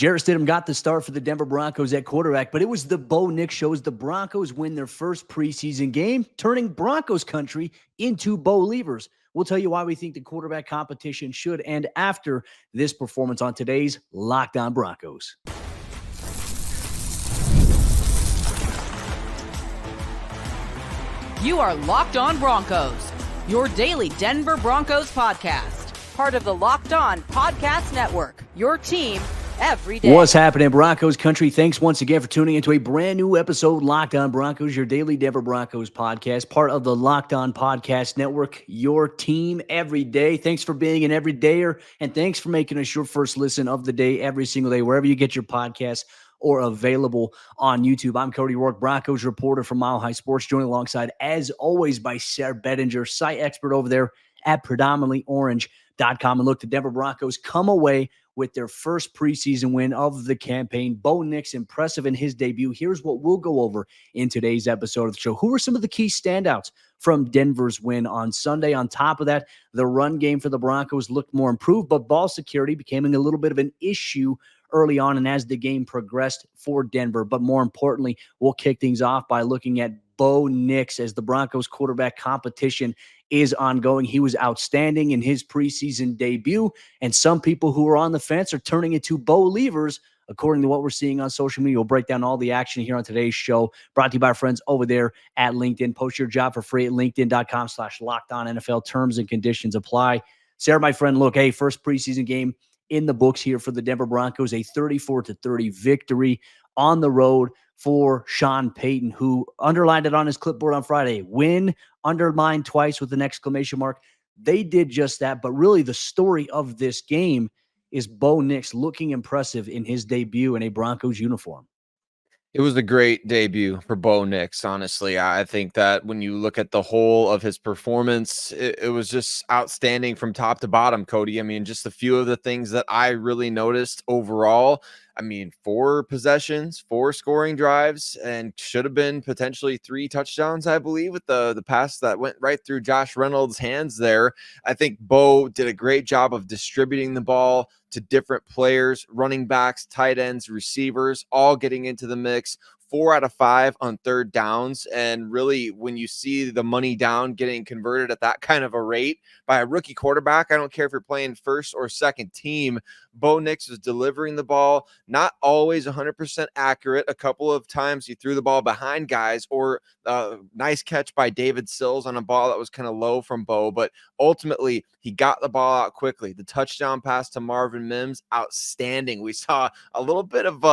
Jarrett Stidham got the start for the Denver Broncos at quarterback, but it was the Bo Nix show as the Broncos win their first preseason game, turning Broncos Country into Bo-Leavers. We'll tell you why we think the quarterback competition should end after this performance on today's Locked On Broncos. You are Locked On Broncos, your daily Denver Broncos podcast. Part of the Locked On Podcast Network, your team every day. What's happening, Broncos Country? Thanks once again for tuning into a brand new episode, Locked On Broncos, your daily Denver Broncos podcast, part of the Locked On Podcast Network, your team every day. Thanks for being an everydayer, and thanks for making us your first listen of the day every single day, wherever you get your podcasts or available on YouTube. I'm Cody Roark, Broncos reporter from Mile High Sports, joined alongside, as always, by Sayre Bedinger, site expert over there at predominantlyorange.com. And look, the Denver Broncos come away with their first preseason win of the campaign. Bo Nix, impressive in his debut. Here's what we'll go over in today's episode of the show. Who are some of the key standouts from Denver's win on Sunday? On top of that, the run game for the Broncos looked more improved, but ball security became a little bit of an issue early on and as the game progressed for Denver. But more importantly, we'll kick things off by looking at Bo Nix as the Broncos quarterback competition is ongoing. He was outstanding in his preseason debut, and some people who are on the fence are turning into Bo-Leavers, according to what we're seeing on social media. We'll break down all the action here on today's show, brought to you by our friends over there at LinkedIn. Post your job for free at linkedin.com/LockedOnNFL. Terms and conditions apply. Sayre, my friend, look, hey, first preseason game in the books here for the Denver Broncos, a 34-30 victory on the road for Sean Payton, who underlined it on his clipboard on Friday. Win, underlined twice with an exclamation mark. They did just that, but really the story of this game is Bo Nix looking impressive in his debut in a Broncos uniform. It was a great debut for Bo Nix, honestly. I think that when you look at the whole of his performance, it was just outstanding from top to bottom, Cody. I mean, just a few of the things that I really noticed overall. I mean, 4 possessions, 4 scoring drives, and should have been potentially 3 touchdowns, I believe, with the pass that went right through Josh Reynolds' hands there. I think Bo did a great job of distributing the ball to different players, running backs, tight ends, receivers, all getting into the mix. 4 out of 5 on third downs. And really, when you see the money down getting converted at that kind of a rate by a rookie quarterback, I don't care if you're playing first or second team, Bo Nix was delivering the ball, not always 100% accurate. A couple of times he threw the ball behind guys, or nice catch by David Sills on a ball that was kind of low from Bo, but ultimately he got the ball out quickly. The touchdown pass to Marvin Mims, outstanding. We saw a little bit of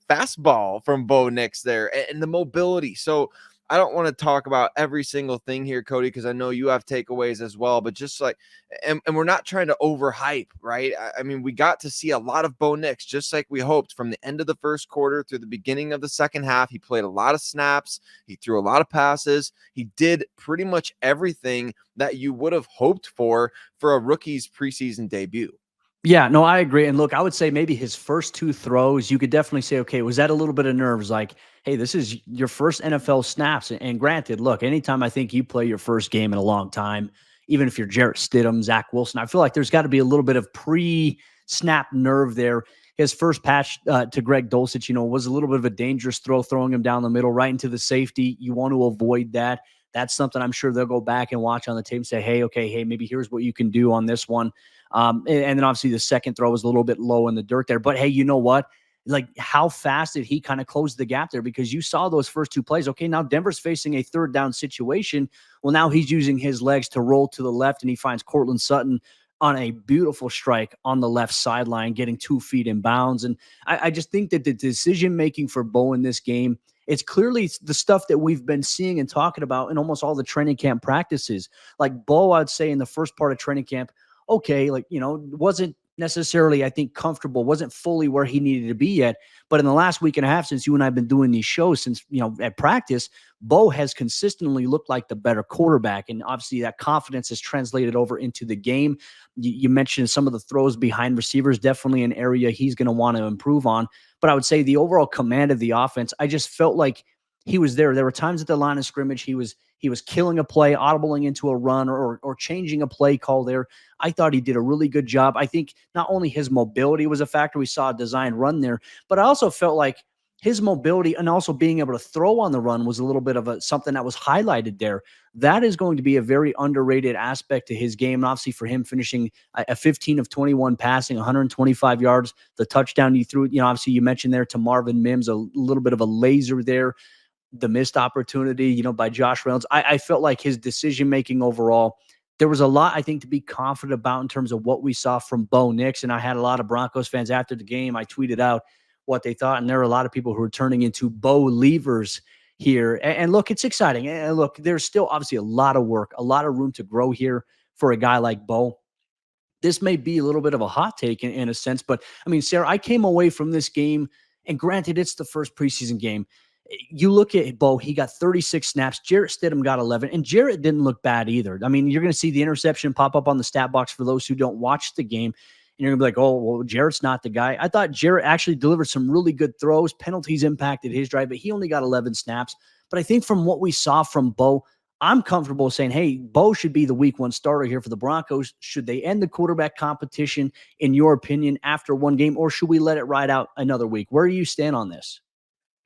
fastball from Bo Nix there, and the mobility. So I don't want to talk about every single thing here, Cody, because I know you have takeaways as well, but just like, and we're not trying to overhype, right? I mean, we got to see a lot of Bo Nix, just like we hoped from the end of the first quarter through the beginning of the second half. He played a lot of snaps. He threw a lot of passes. He did pretty much everything that you would have hoped for a rookie's preseason debut. Yeah, no, I agree. And look, I would say maybe his first 2 throws, you could definitely say, okay, was that a little bit of nerves? Like, hey, this is your first NFL snaps. And granted, look, anytime I think you play your first game in a long time, even if you're Jarrett Stidham, Zach Wilson, I feel like there's got to be a little bit of pre-snap nerve there. His first patch to Greg Dulcich, was a little bit of a dangerous throw, throwing him down the middle right into the safety. You want to avoid that. That's something I'm sure they'll go back and watch on the tape and say, hey, maybe here's what you can do on this one. And then obviously the second throw was a little bit low in the dirt there. But hey, you know what? Like, how fast did he kind of close the gap there? Because you saw those first 2 plays. Okay, now Denver's facing a third down situation. Well, now he's using his legs to roll to the left, and he finds Cortland Sutton on a beautiful strike on the left sideline, getting 2 feet in bounds. And I just think that the decision-making for Bo in this game, it's clearly the stuff that we've been seeing and talking about in almost all the training camp practices. Like Bo, I'd say in the first part of training camp, okay, wasn't necessarily, I think, comfortable, wasn't fully where he needed to be yet. But in the last week and a half, since you and I have been doing these shows, since, at practice, Bo has consistently looked like the better quarterback. And obviously that confidence has translated over into the game. You mentioned some of the throws behind receivers, definitely an area he's going to want to improve on. But I would say the overall command of the offense, I just felt like he was there. There were times at the line of scrimmage he was he was killing a play, audibling into a run, or changing a play call there. I thought he did a really good job. I think not only his mobility was a factor, we saw a designed run there, but I also felt like his mobility and also being able to throw on the run was a little bit of something that was highlighted there. That is going to be a very underrated aspect to his game. And obviously for him finishing a 15 of 21 passing, 125 yards, the touchdown he threw, obviously you mentioned there to Marvin Mims, a little bit of a laser there, the missed opportunity, by Josh Reynolds. I felt like his decision-making overall, there was a lot, I think, to be confident about in terms of what we saw from Bo Nix. And I had a lot of Broncos fans after the game. I tweeted out what they thought. And there are a lot of people who are turning into Bo leavers here. And look, it's exciting. And look, there's still obviously a lot of work, a lot of room to grow here for a guy like Bo. This may be a little bit of a hot take in a sense, but I mean, Sayre, I came away from this game, and granted, it's the first preseason game. You look at Bo, he got 36 snaps. Jarrett Stidham got 11, and Jarrett didn't look bad either. I mean, you're going to see the interception pop up on the stat box for those who don't watch the game, and you're going to be like, oh, well, Jarrett's not the guy. I thought Jarrett actually delivered some really good throws. Penalties impacted his drive, but he only got 11 snaps. But I think from what we saw from Bo, I'm comfortable saying, hey, Bo should be the week one starter here for the Broncos. Should they end the quarterback competition, in your opinion, after one game, or should we let it ride out another week? Where do you stand on this?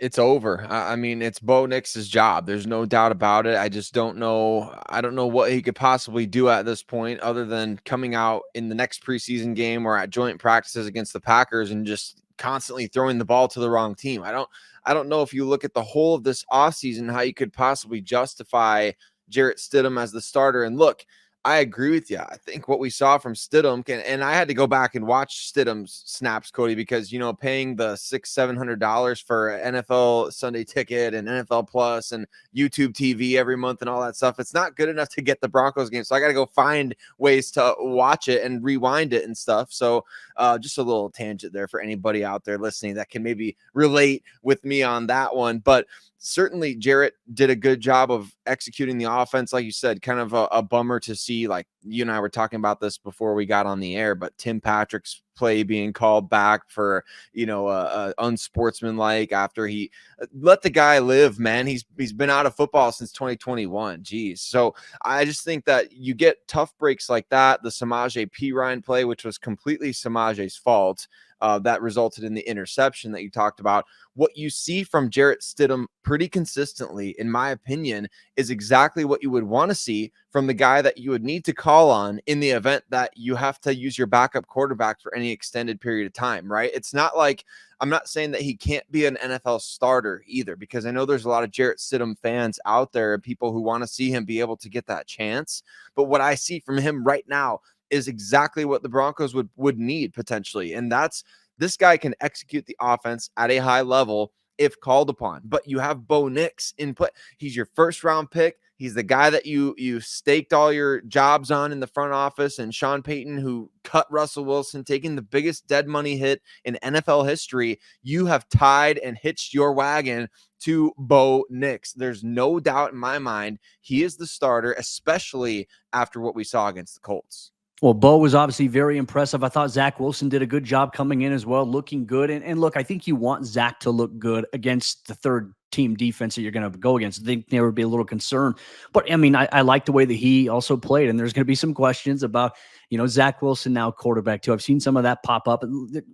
It's over. I mean, it's Bo Nix's job. There's no doubt about it. I just don't know. I don't know what he could possibly do at this point other than coming out in the next preseason game or at joint practices against the Packers and just constantly throwing the ball to the wrong team. I don't know if you look at the whole of this offseason, how you could possibly justify Jarrett Stidham as the starter. And look, I agree with you. I think what we saw from Stidham and I had to go back and watch Stidham's snaps, Cody, because, paying the $600-700 for an NFL Sunday ticket and NFL Plus and YouTube TV every month and all that stuff, it's not good enough to get the Broncos game. So I got to go find ways to watch it and rewind it and stuff. So just a little tangent there for anybody out there listening that can maybe relate with me on that one. But certainly Jarrett did a good job of executing the offense. Like you said, kind of a bummer to see, like you and I were talking about this before we got on the air, but Tim Patrick's play being called back for, unsportsmanlike after he let the guy live, man. He's been out of football since 2021. Geez. So I just think that you get tough breaks like that. The Samaje Perine play, which was completely Samaje's fault, that resulted in the interception that you talked about. What you see from Jarrett Stidham pretty consistently, in my opinion, is exactly what you would want to see from the guy that you would need to call on in the event that you have to use your backup quarterback for any extended period of time, right? It's not like, I'm not saying that he can't be an NFL starter either, because I know there's a lot of Jarrett Stidham fans out there and people who want to see him be able to get that chance. But what I see from him right now is exactly what the Broncos would need potentially. And that's, this guy can execute the offense at a high level if called upon. But you have Bo Nix in play. He's your first round pick. He's the guy that you staked all your jobs on in the front office, and Sean Payton, who cut Russell Wilson, taking the biggest dead money hit in NFL history. You have tied and hitched your wagon to Bo Nix. There's no doubt in my mind he is the starter, especially after what we saw against the Colts. Well, Bo was obviously very impressive. I thought Zach Wilson did a good job coming in as well, looking good. And look, I think you want Zach to look good against the third team defense that you're going to go against. I think there would be a little concern. But, I mean, I like the way that he also played. And there's going to be some questions about, Zach Wilson now quarterback too. I've seen some of that pop up.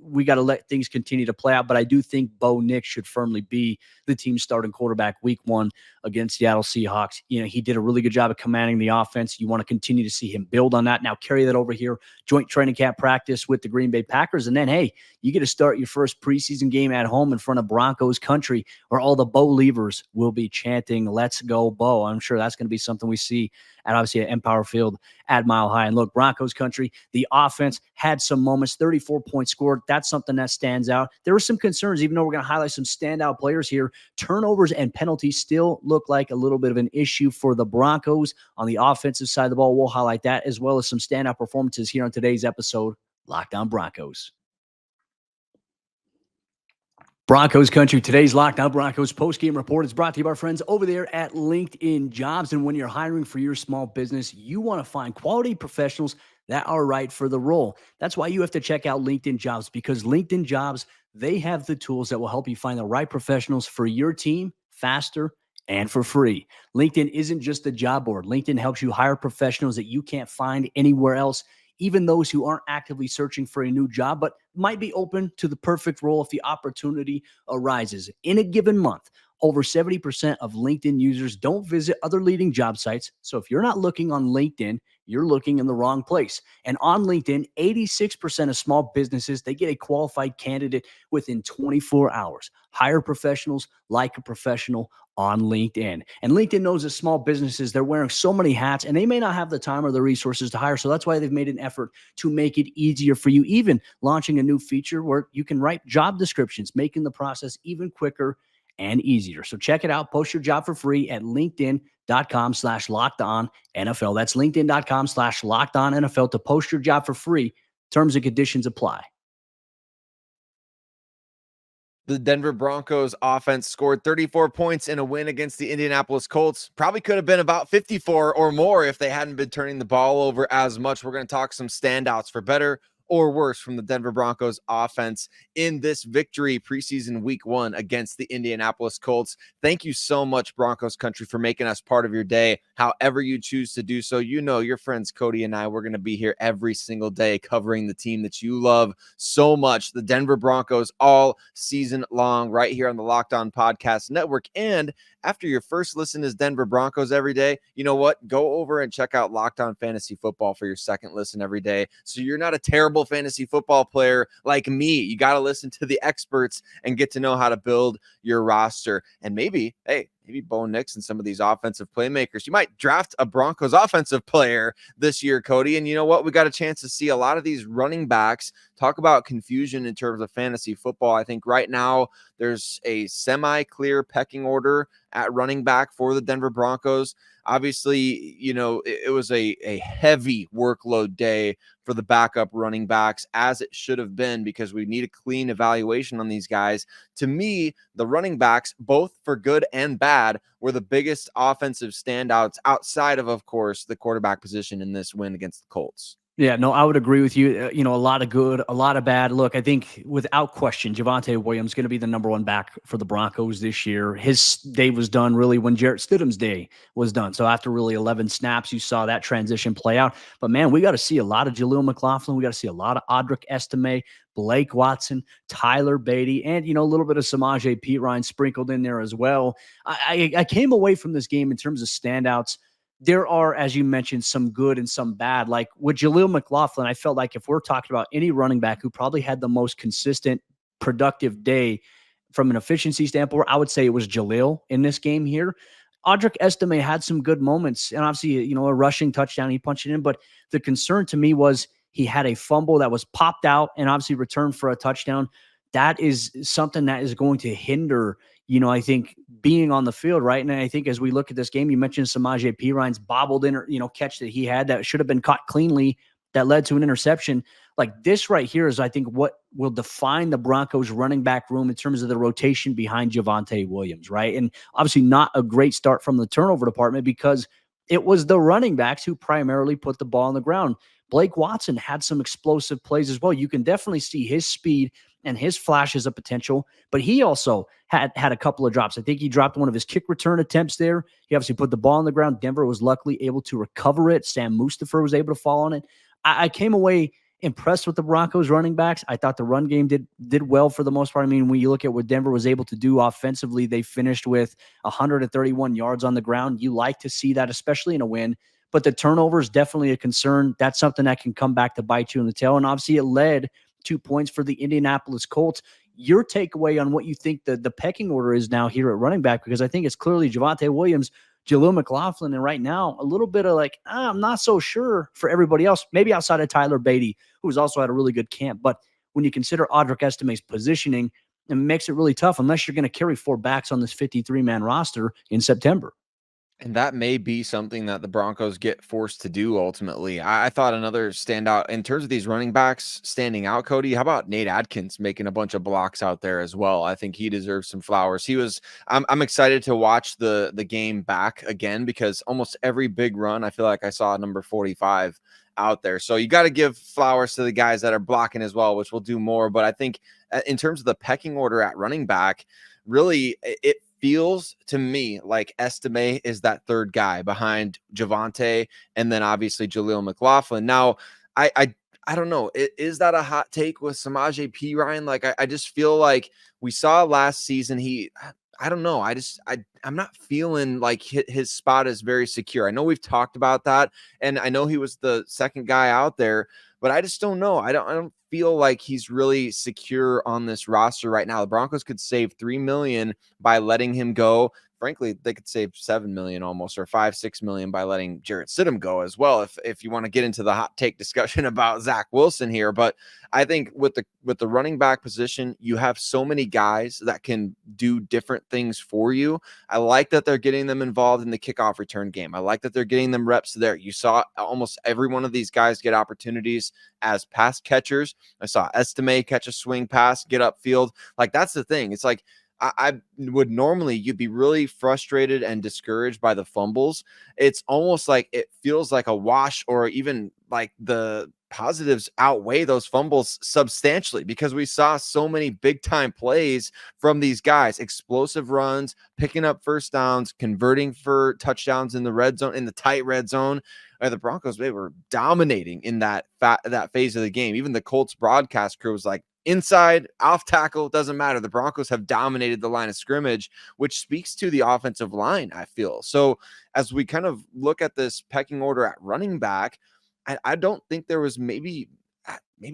We got to let things continue to play out. But I do think Bo Nix should firmly be the team's starting quarterback week one against Seattle Seahawks. He did a really good job of commanding the offense. You want to continue to see him build on that. Now carry that over here, joint training camp practice with the Green Bay Packers. And then, hey, you get to start your first preseason game at home in front of Broncos Country, where all the Bo leavers will be chanting, "Let's go, Bo." I'm sure that's going to be something we see at obviously at Empower Field at Mile High. And look, Broncos Country, the offense had some moments, 34 points scored. That's something that stands out. There were some concerns, even though we're going to highlight some standout players here. Turnovers and penalties still look like a little bit of an issue for the Broncos on the offensive side of the ball. We'll highlight that, as well as some standout performances here on today's episode, Locked On Broncos. Broncos Country, today's Locked On Broncos postgame report is brought to you by our friends over there at LinkedIn Jobs. And when you're hiring for your small business, you want to find quality professionals that are right for the role. That's why you have to check out LinkedIn Jobs, because LinkedIn Jobs, they have the tools that will help you find the right professionals for your team faster and for free. LinkedIn isn't just a job board. LinkedIn helps you hire professionals that you can't find anywhere else, even those who aren't actively searching for a new job, but might be open to the perfect role if the opportunity arises. In a given month, over 70% of LinkedIn users don't visit other leading job sites. So if you're not looking on LinkedIn, you're looking in the wrong place. And on LinkedIn, 86% of small businesses, they get a qualified candidate within 24 hours. Hire professionals like a professional on LinkedIn. And LinkedIn knows that small businesses, they're wearing so many hats and they may not have the time or the resources to hire. So that's why they've made an effort to make it easier for you, even launching a new feature where you can write job descriptions, making the process even quicker and easier. So check it out. Post your job for free at linkedin.com/lockedon NFL. That's linkedin.com/lockedon NFL to post your job for free. Terms and conditions apply. The Denver Broncos offense scored 34 points in a win against the Indianapolis Colts. Probably could have been about 54 or more if they hadn't been turning the ball over as much. We're going to talk some standouts for better or worse from the Denver Broncos offense in this victory preseason week 1 against the Indianapolis Colts. Thank you so much, Broncos Country, for making us part of your day, however you choose to do so. You know, your friends Cody and I, we're going to be here every single day covering the team that you love so much, the Denver Broncos, all season long right here on the Locked On Podcast Network. And after your first listen is Denver Broncos every day, you know what? Go over and check out Locked On Fantasy Football for your second listen every day. So you're not a terrible fantasy football player like me. You got to listen to the experts and get to know how to build your roster. And maybe Bo Nix and some of these offensive playmakers. You might draft a Broncos offensive player this year, Cody. And you know what? We got a chance to see a lot of these running backs. Talk about confusion in terms of fantasy football. I think right now there's a semi-clear pecking order at running back for the Denver Broncos. Obviously, you know, it was a heavy workload day for the backup running backs, as it should have been, because we need a clean evaluation on these guys. To me, the running backs, both for good and bad, were the biggest offensive standouts outside of course, the quarterback position in this win against the Colts. Yeah, no, I would agree with you. You know, a lot of good, a lot of bad. Look, I think without question, Javonte Williams is going to be the number 1 back for the Broncos this year. His day was done really when Jarrett Stidham's day was done. So after really 11 snaps, you saw that transition play out. But man, we got to see a lot of Jaleel McLaughlin. We got to see a lot of Audric Estime, Blake Watson, Tyler Beatty, and, you know, a little bit of Samaje Perine sprinkled in there as well. I came away from this game in terms of standouts. There are, as you mentioned, some good and some bad. Like with Jaleel McLaughlin, I felt like if we're talking about any running back who probably had the most consistent, productive day from an efficiency standpoint, I would say it was Jaleel in this game here. Audric Estime had some good moments, and obviously, you know, a rushing touchdown, he punched it in. But the concern to me was he had a fumble that was popped out and obviously returned for a touchdown. That is something that is going to hinder, you know, I think being on the field, right? And I think as we look at this game, you mentioned Samaje Perine's bobbled in, you know, catch that he had that should have been caught cleanly that led to an interception. Like this right here is, I think, what will define the Broncos running back room in terms of the rotation behind Javonte Williams, right? And obviously not a great start from the turnover department because it was the running backs who primarily put the ball on the ground. Blake Watson had some explosive plays as well. You can definitely see his speed and his flashes of potential, but he also had a couple of drops. I think he dropped one of his kick return attempts there. He obviously put the ball on the ground. Denver was luckily able to recover it. Sam Mustipher was able to fall on it. I came away impressed with the Broncos running backs. I thought the run game did well for the most part. I mean, when you look at what Denver was able to do offensively, they finished with 131 yards on the ground. You like to see that, especially in a win. But the turnover is definitely a concern. That's something that can come back to bite you in the tail. And obviously it led 2 points for the Indianapolis Colts. Your takeaway on what you think the pecking order is now here at running back, because I think it's clearly Javonte Williams, Jaleel McLaughlin, and right now a little bit of like, I'm not so sure for everybody else, maybe outside of Tyler Beatty, who's also had a really good camp. But when you consider Audric Estime's positioning, it makes it really tough unless you're going to carry 4 backs on this 53-man roster in September. And that may be something that the Broncos get forced to do ultimately. I thought another standout in terms of these running backs standing out, Cody. How about Nate Adkins making a bunch of blocks out there as well? I think he deserves some flowers. I'm excited to watch the game back again because almost every big run, I feel like I saw number 45 out there. So you got to give flowers to the guys that are blocking as well, which we'll do more. But I think in terms of the pecking order at running back, really it feels to me like Estime is that third guy behind Javonte and then obviously Jaleel McLaughlin. Now, I don't know. Is that a hot take with Samaje Perine? Like, I just feel like we saw last season, I don't know. I'm not feeling like his spot is very secure. I know we've talked about that, and I know he was the second guy out there, but I just don't know. I don't feel like he's really secure on this roster right now. The Broncos could save $3 million by letting him go. Frankly, they could save $7 million almost, or $5-6 million by letting Jarrett Stidham go as well. If you want to get into the hot take discussion about Zach Wilson here, but I think with the running back position, you have so many guys that can do different things for you. I like that they're getting them involved in the kickoff return game. I like that they're getting them reps there. You saw almost every one of these guys get opportunities as pass catchers. I saw Estime catch a swing pass, get upfield. Like, that's the thing. It's like, I would normally, you'd be really frustrated and discouraged by the fumbles. It's almost like it feels like a wash, or even like the positives outweigh those fumbles substantially, because we saw so many big time plays from these guys, explosive runs, picking up first downs, converting for touchdowns in the red zone, in the tight red zone. The Broncos, they were dominating in that phase of the game. Even the Colts broadcast crew was like, inside, off tackle, doesn't matter. The Broncos have dominated the line of scrimmage, which speaks to the offensive line, I feel. So as we kind of look at this pecking order at running back, I don't think there was maybe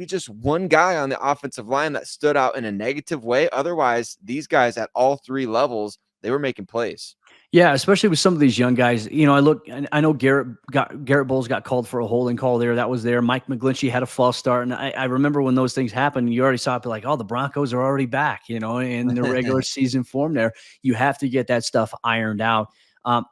just one guy on the offensive line that stood out in a negative way. Otherwise, these guys at all three levels, they were making plays. Yeah, especially with some of these young guys. I know Garrett Bowles got called for a holding call there. That was there. Mike McGlinchey had a false start. And I remember when those things happened, you already saw it like, oh, the Broncos are already back, in the regular season form there. You have to get that stuff ironed out.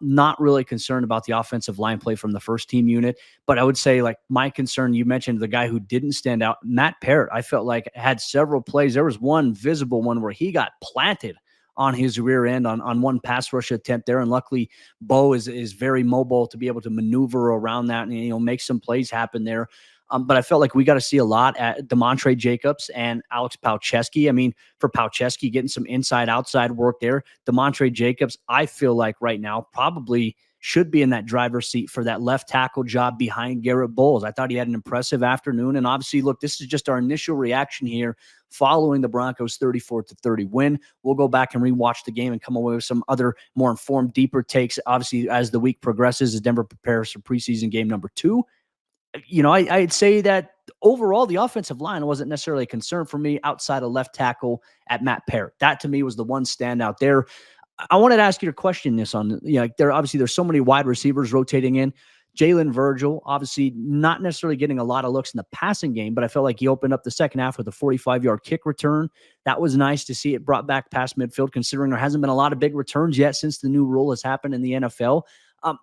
Not really concerned about the offensive line play from the first team unit, but I would say, like, my concern, you mentioned the guy who didn't stand out, Matt Parrott. I felt like had several plays. There was one visible one where he got planted on his rear end on one pass rush attempt there. And luckily Bo is very mobile to be able to maneuver around that and, make some plays happen there. But I felt like we got to see a lot at Demontre Jacobs and Alex Paucheski. I mean, for Paucheski, getting some inside-outside work there. Demontre Jacobs, I feel like right now probably should be in that driver's seat for that left tackle job behind Garrett Bowles. I thought he had an impressive afternoon. And obviously, look, this is just our initial reaction here following the Broncos 34-30 win. We'll go back and rewatch the game and come away with some other more informed, deeper takes, obviously, as the week progresses, as Denver prepares for preseason game number 2. I'd say that overall, the offensive line wasn't necessarily a concern for me outside of left tackle at Matt Parrott. That to me was the one standout there. I wanted to ask you to question this on, there's so many wide receivers rotating in. Jalen Virgil, obviously not necessarily getting a lot of looks in the passing game, but I felt like he opened up the second half with a 45-yard kick return. That was nice to see it brought back past midfield, considering there hasn't been a lot of big returns yet since the new rule has happened in the NFL.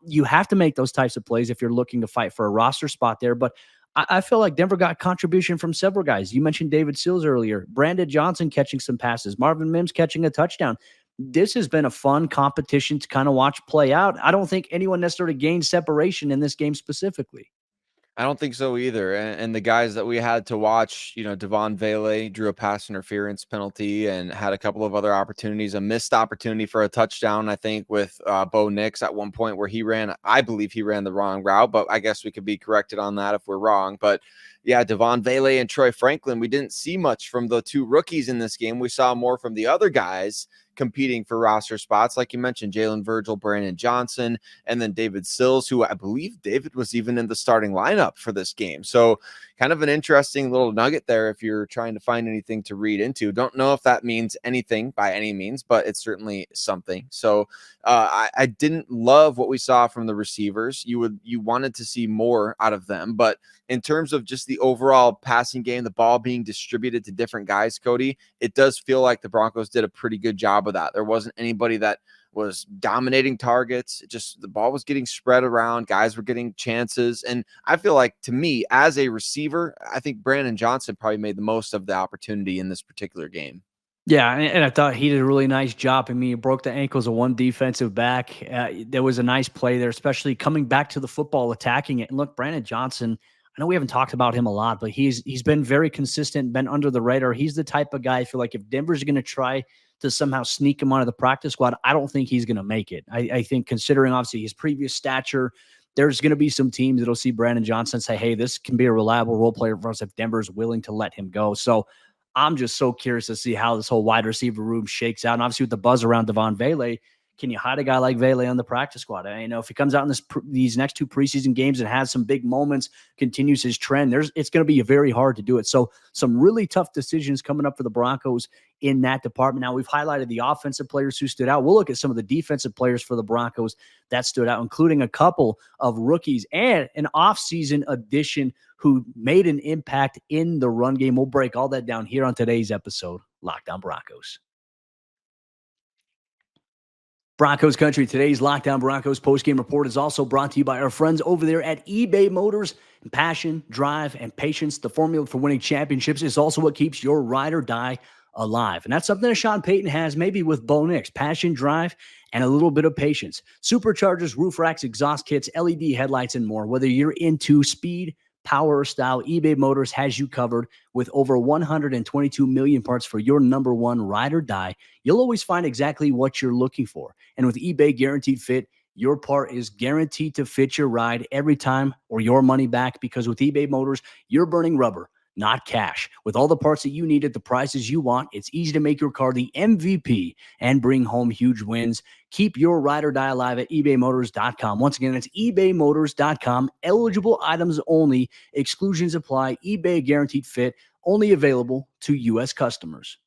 You have to make those types of plays if you're looking to fight for a roster spot there. But I feel like Denver got contribution from several guys. You mentioned David Sills earlier, Brandon Johnson catching some passes, Marvin Mims catching a touchdown. This has been a fun competition to kind of watch play out. I don't think anyone necessarily gained separation in this game specifically. I don't think so either. And the guys that we had to watch, Devon Vele drew a pass interference penalty and had a couple of other opportunities, a missed opportunity for a touchdown, I think, with Bo Nix at one point where I believe he ran the wrong route, but I guess we could be corrected on that if we're wrong. But yeah, Devon Vele and Troy Franklin, we didn't see much from the two rookies in this game. We saw more from the other guys competing for roster spots, like you mentioned, Jalen Virgil, Brandon Johnson, and then David Sills, who I believe David was even in the starting lineup for this game. So kind of an interesting little nugget there if you're trying to find anything to read into. Don't know if that means anything by any means, but it's certainly something. So I didn't love what we saw from the receivers. You wanted to see more out of them, but in terms of just the overall passing game, the ball being distributed to different guys, Cody, it does feel like the Broncos did a pretty good job of that. There wasn't anybody that was dominating targets. Just the ball was getting spread around. Guys were getting chances. And I feel like, to me, as a receiver, I think Brandon Johnson probably made the most of the opportunity in this particular game. Yeah, and I thought he did a really nice job. I mean, he broke the ankles of one defensive back. There was a nice play there, especially coming back to the football, attacking it. And look, Brandon Johnson, I know we haven't talked about him a lot, but he's been very consistent, been under the radar. He's the type of guy, I feel like, if Denver's going to try to somehow sneak him onto the practice squad, I don't think he's going to make it. I think considering obviously his previous stature, there's going to be some teams that'll see Brandon Johnson and say, hey, this can be a reliable role player for us if Denver's willing to let him go. So I'm just so curious to see how this whole wide receiver room shakes out. And obviously with the buzz around Devon Vele, can you hide a guy like Vele on the practice squad? If he comes out in these next 2 preseason games and has some big moments, continues his trend, it's going to be very hard to do it. So some really tough decisions coming up for the Broncos in that department. Now, we've highlighted the offensive players who stood out. We'll look at some of the defensive players for the Broncos that stood out, including a couple of rookies and an offseason addition who made an impact in the run game. We'll break all that down here on today's episode, Locked On Broncos. Broncos Country, today's Locked On Broncos postgame report is also brought to you by our friends over there at eBay Motors. Passion, drive, and patience, the formula for winning championships, is also what keeps your ride or die alive. And that's something that Sean Payton has maybe with Bo Nix: passion, drive, and a little bit of patience. Superchargers, roof racks, exhaust kits, LED headlights, and more. Whether you're into speed, power, or style, eBay Motors has you covered with over 122 million parts for your number one ride or die. You'll always find exactly what you're looking for. And with eBay Guaranteed Fit, your part is guaranteed to fit your ride every time or your money back, because with eBay Motors, you're burning rubber, not cash. With all the parts that you need at the prices you want, it's easy to make your car the MVP and bring home huge wins. Keep your ride or die alive at ebaymotors.com. Once again, it's ebaymotors.com. Eligible items only. Exclusions apply. eBay Guaranteed Fit, only available to U.S. customers.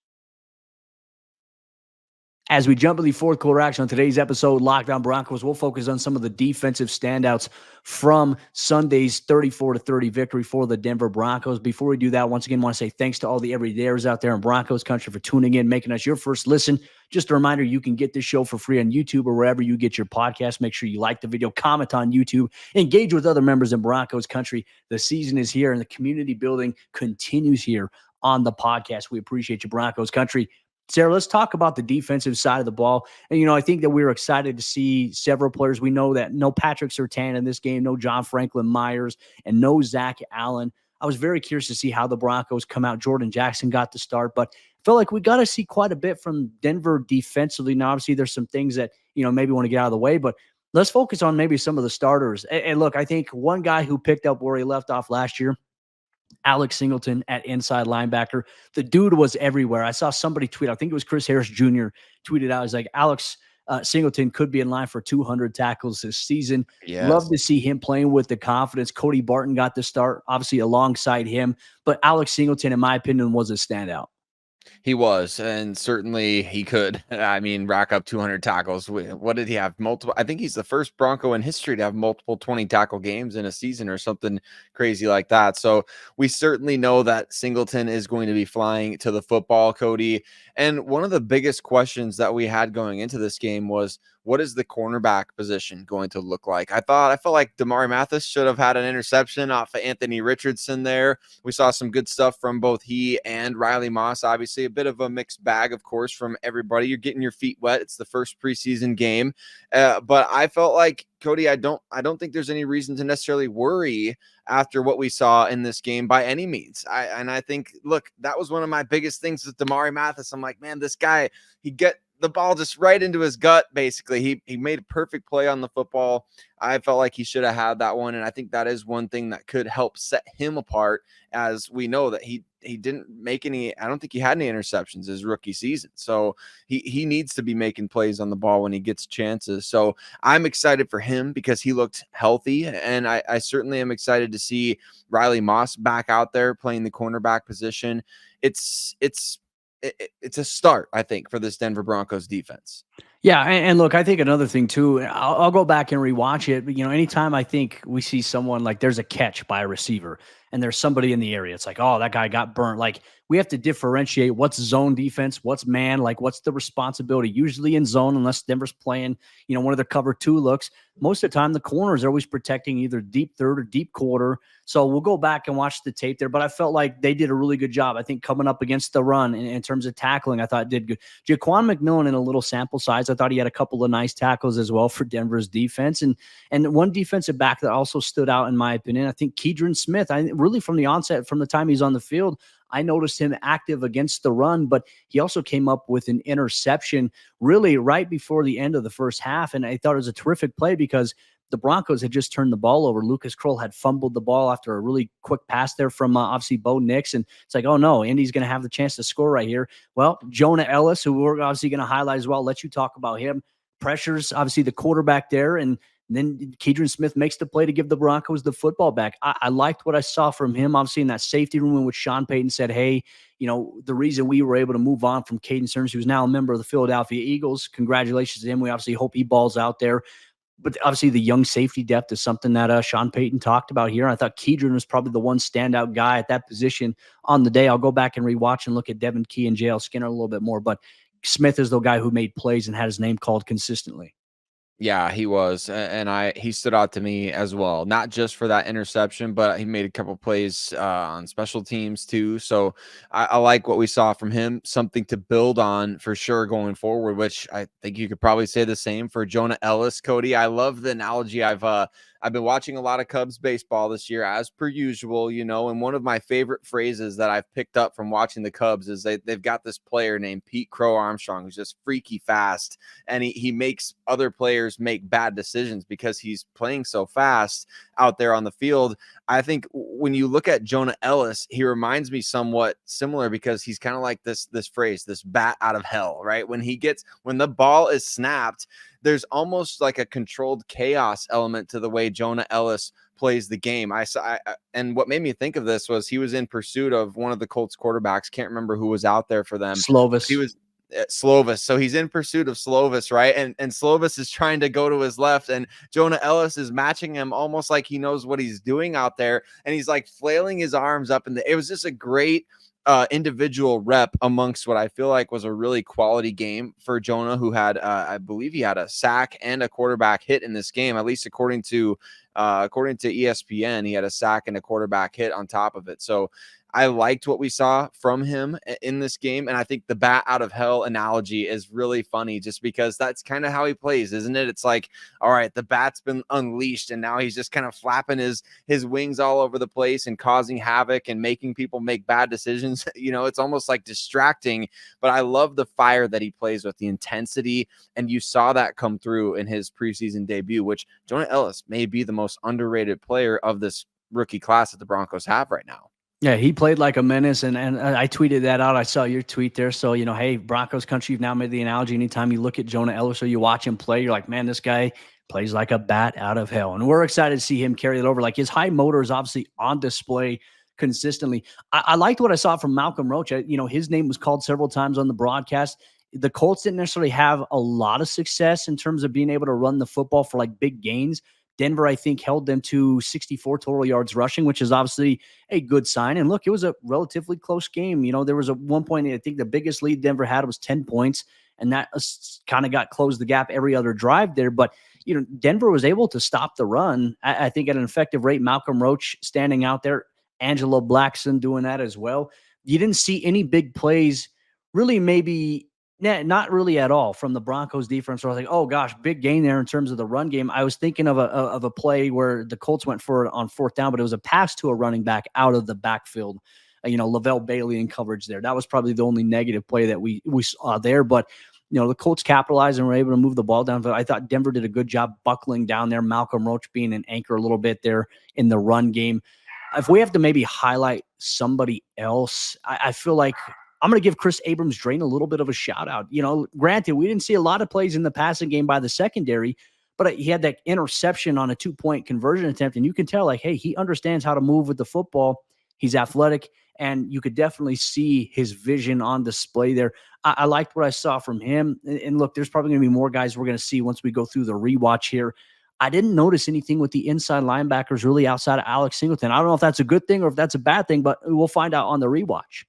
As we jump into the fourth quarter action on today's episode, Locked On Broncos, we'll focus on some of the defensive standouts from Sunday's 34-30 victory for the Denver Broncos. Before we do that, once again, I want to say thanks to all the everydayers out there in Broncos Country for tuning in, making us your first listen. Just a reminder, you can get this show for free on YouTube or wherever you get your podcast. Make sure you like the video, comment on YouTube, engage with other members in Broncos Country. The season is here and the community building continues here on the podcast. We appreciate you, Broncos Country. Sayre, let's talk about the defensive side of the ball. And, I think that we were excited to see several players. We know that no Patrick Surtain in this game, no John Franklin Myers, and no Zach Allen. I was very curious to see how the Broncos come out. Jordan Jackson got the start, but I felt like we got to see quite a bit from Denver defensively. Now, obviously, there's some things that, maybe want to get out of the way, but let's focus on maybe some of the starters. And look, I think one guy who picked up where he left off last year, Alex Singleton at inside linebacker. The dude was everywhere. I saw somebody tweet, I think it was Chris Harris Jr. tweeted out, he's like, Alex Singleton could be in line for 200 tackles this season. Yes. Love to see him playing with the confidence. Cody Barton got the start, obviously alongside him. But Alex Singleton, in my opinion, was a standout. He was, and certainly he could. Rack up 200 tackles. What did he have? Multiple. I think he's the first Bronco in history to have multiple 20 tackle games in a season or something crazy like that. So we certainly know that Singleton is going to be flying to the football, Cody. And one of the biggest questions that we had going into this game was, what is the cornerback position going to look like? I felt like Damari Mathis should have had an interception off of Anthony Richardson there. We saw some good stuff from both he and Riley Moss. Obviously, a bit of a mixed bag, of course, from everybody. You're getting your feet wet. It's the first preseason game. But I felt like, Cody, I don't think there's any reason to necessarily worry after what we saw in this game by any means. I think, look, that was one of my biggest things with Damari Mathis. I'm like, man, this guy, he get the ball just right into his gut, basically. He made a perfect play on the football. I felt like he should have had that one, and I think that is one thing that could help set him apart, as we know that he didn't make any, I don't think he had any interceptions his rookie season. So he needs to be making plays on the ball when he gets chances. So I'm excited for him because he looked healthy, and I certainly am excited to see Riley Moss back out there playing the cornerback position. It's a start, I think, for this Denver Broncos defense. Yeah, and look, I think another thing too, I'll go back and rewatch it, but anytime I think we see someone, like there's a catch by a receiver and there's somebody in the area, it's like, oh, that guy got burnt. Like, we have to differentiate what's zone defense, what's man, like what's the responsibility. Usually in zone, unless Denver's playing, one of their cover 2 looks, most of the time the corners are always protecting either deep third or deep quarter. So we'll go back and watch the tape there, but I felt like they did a really good job. I think coming up against the run in terms of tackling, I thought it did good. Jaquan McMillan, in a little sample size, I thought he had a couple of nice tackles as well for Denver's defense. And one defensive back that also stood out, in my opinion, I think Keidron Smith, really from the onset, from the time he's on the field, I noticed him active against the run, but he also came up with an interception really right before the end of the first half. And I thought it was a terrific play because the Broncos had just turned the ball over. Lucas Kroll had fumbled the ball after a really quick pass there from obviously Bo Nix. And it's like, oh no, Indy's going to have the chance to score right here. Well, Jonah Elliss, who we're obviously going to highlight as well, let you talk about him. Pressures, obviously, the quarterback there. And then Kedron Smith makes the play to give the Broncos the football back. I liked what I saw from him, obviously, in that safety room in which Sean Payton said, hey, you know, the reason we were able to move on from Caden Stearns, who's now a member of the Philadelphia Eagles, congratulations to him. We obviously hope he balls out there. But obviously the young safety depth is something that Sean Payton talked about here. I thought Kedron was probably the one standout guy at that position on the day. I'll go back and rewatch and look at Devin Key and JL Skinner a little bit more. But Smith is the guy who made plays and had his name called consistently. Yeah, he was, and he stood out to me as well. Not just for that interception, but he made a couple plays on special teams too. So I like what we saw from him. Something to build on for sure going forward. Which I think you could probably say the same for Jonah Elliss. Cody, I love the analogy. I've been watching a lot of Cubs baseball this year, as per usual, you know, and one of my favorite phrases that I've picked up from watching the Cubs is they've got this player named Pete Crow Armstrong who's just freaky fast, and he makes other players make bad decisions because he's playing so fast out there on the field. I think when you look at Jonah Elliss, he reminds me somewhat similar because he's kind of like this phrase, this bat out of hell, right? When the ball is snapped, there's almost like a controlled chaos element to the way Jonah Elliss plays the game. And what made me think of this was he was in pursuit of one of the Colts quarterbacks. Can't remember who was out there for them. Slovis. He was Slovis. So he's in pursuit of Slovis, right? And Slovis is trying to go to his left, and Jonah Elliss is matching him almost like he knows what he's doing out there. And he's like flailing his arms up. And it was just a great individual rep amongst what I feel like was a really quality game for Jonah, who had, I believe he had a sack and a quarterback hit in this game, at least according to ESPN. He had a sack and a quarterback hit on top of it. So I liked what we saw from him in this game. And I think the bat out of hell analogy is really funny just because that's kind of how he plays, isn't it? It's like, all right, the bat's been unleashed and now he's just kind of flapping his wings all over the place and causing havoc and making people make bad decisions. You know, it's almost like distracting, but I love the fire that he plays with, the intensity. And you saw that come through in his preseason debut, which Jonah Elliss may be the most underrated player of this rookie class that the Broncos have right now. Yeah, he played like a menace, and I tweeted that out. I saw your tweet there. So, you know, hey, Broncos Country, you've now made the analogy. Anytime you look at Jonah Elliss or you watch him play, you're like, man, this guy plays like a bat out of hell. And we're excited to see him carry it over. Like, his high motor is obviously on display consistently. I liked what I saw from Malcolm Roach. You know, his name was called several times on the broadcast. The Colts didn't necessarily have a lot of success in terms of being able to run the football for like big gains. Denver, I think, held them to 64 total yards rushing, which is obviously a good sign. And look, it was a relatively close game. You know, there was a one point, I think the biggest lead Denver had was 10 points, and that kind of got closed the gap every other drive there. But, you know, Denver was able to stop the run, I think, at an effective rate. Malcolm Roach standing out there, Angelo Blackson doing that as well. You didn't see any big plays, really, maybe not really at all from the Broncos defense. So I was like, oh gosh, big gain there in terms of the run game. I was thinking of a play where the Colts went for it on fourth down, but it was a pass to a running back out of the backfield. You know, Lavelle Bailey in coverage there. That was probably the only negative play that we saw there. But, you know, the Colts capitalized and were able to move the ball down. But I thought Denver did a good job buckling down there. Malcolm Roach being an anchor a little bit there in the run game. If we have to maybe highlight somebody else, I feel like I'm going to give Chris Abrams-Drain a little bit of a shout out. You know, granted, we didn't see a lot of plays in the passing game by the secondary, but he had that interception on a 2-point conversion attempt. And you can tell, like, hey, he understands how to move with the football. He's athletic, and you could definitely see his vision on display there. I liked what I saw from him. And look, there's probably going to be more guys we're going to see once we go through the rewatch here. I didn't notice anything with the inside linebackers really outside of Alex Singleton. I don't know if that's a good thing or if that's a bad thing, but we'll find out on the rewatch.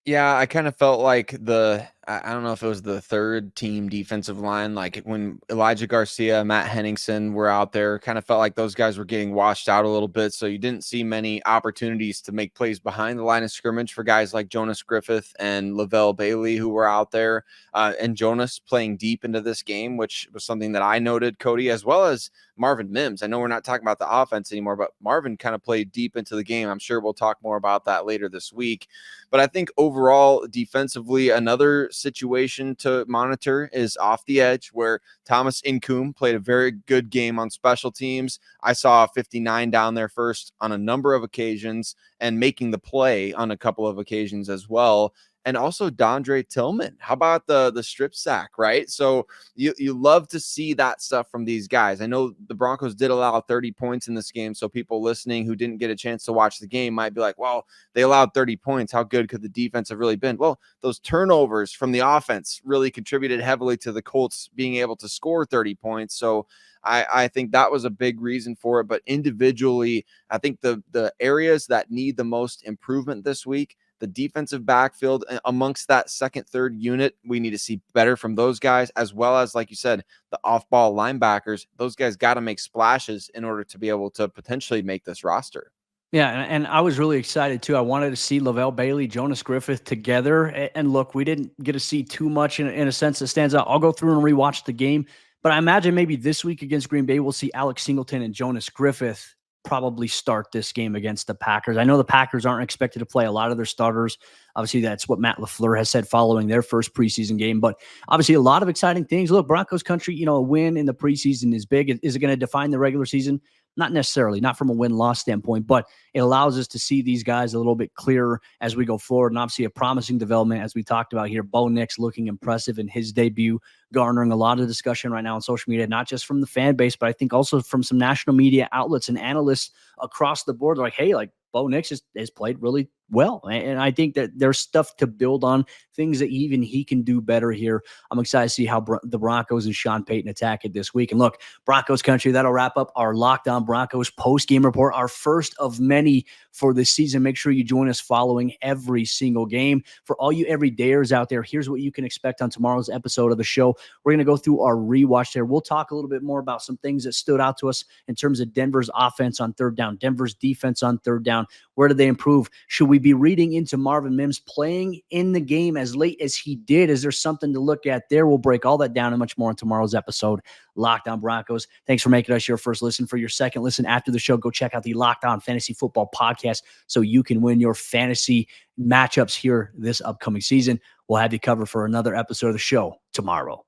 Yeah, I kind of felt like the I don't know if it was the third team defensive line, like when Elijah Garcia, Matt Henningsen were out there, kind of felt like those guys were getting washed out a little bit. So you didn't see many opportunities to make plays behind the line of scrimmage for guys like Jonas Griffith and Lavelle Bailey, who were out there, and Jonas playing deep into this game, which was something that I noted, Cody, as well as Marvin Mims. I know we're not talking about the offense anymore, but Marvin kind of played deep into the game. I'm sure we'll talk more about that later this week. But I think overall, defensively, another situation to monitor is off the edge, where Thomas Incoom played a very good game on special teams. I saw 59 down there first on a number of occasions and making the play on a couple of occasions as well. And also Dondre Tillman. How about the strip sack, right? So you love to see that stuff from these guys. I know the Broncos did allow 30 points in this game, so people listening who didn't get a chance to watch the game might be like, well, they allowed 30 points. How good could the defense have really been? Well, those turnovers from the offense really contributed heavily to the Colts being able to score 30 points. So I think that was a big reason for it. But individually, I think the areas that need the most improvement this week, the defensive backfield amongst that second, third unit, we need to see better from those guys, as well as, like you said, the off-ball linebackers. Those guys got to make splashes in order to be able to potentially make this roster. Yeah, and I was really excited too. I wanted to see Lavelle Bailey, Jonas Griffith together. And look, we didn't get to see too much in a sense that stands out. I'll go through and rewatch the game, but I imagine maybe this week against Green Bay, we'll see Alex Singleton and Jonas Griffith probably start this game against the Packers. I know the Packers aren't expected to play a lot of their starters. Obviously, that's what Matt LaFleur has said following their first preseason game. But obviously, a lot of exciting things. Look, Broncos country, a win in the preseason is big. Is it going to define the regular season? Not necessarily, not from a win-loss standpoint, but it allows us to see these guys a little bit clearer as we go forward. And obviously a promising development, as we talked about here. Bo Nix looking impressive in his debut, garnering a lot of discussion right now on social media, not just from the fan base, but I think also from some national media outlets and analysts across the board. They're like, hey, like Bo Nix has played really well. And I think that there's stuff to build on, things that even he can do better here. I'm excited to see how the Broncos and Sean Payton attack it this week. And look, Broncos country, that'll wrap up our Locked On Broncos post-game report, our first of many for this season. Make sure you join us following every single game. For all you everydayers out there, here's what you can expect on tomorrow's episode of the show. We're going to go through our rewatch there. We'll talk a little bit more about some things that stood out to us in terms of Denver's offense on third down, Denver's defense on third down. Where did they improve? Should we be reading into Marvin Mims playing in the game as late as he did? Is there something to look at there? We'll break all that down and much more in tomorrow's episode. Locked On Broncos. Thanks for making us your first listen. For your second listen after the show, go check out the Locked On Fantasy Football Podcast so you can win your fantasy matchups here this upcoming season. We'll have you covered for another episode of the show tomorrow.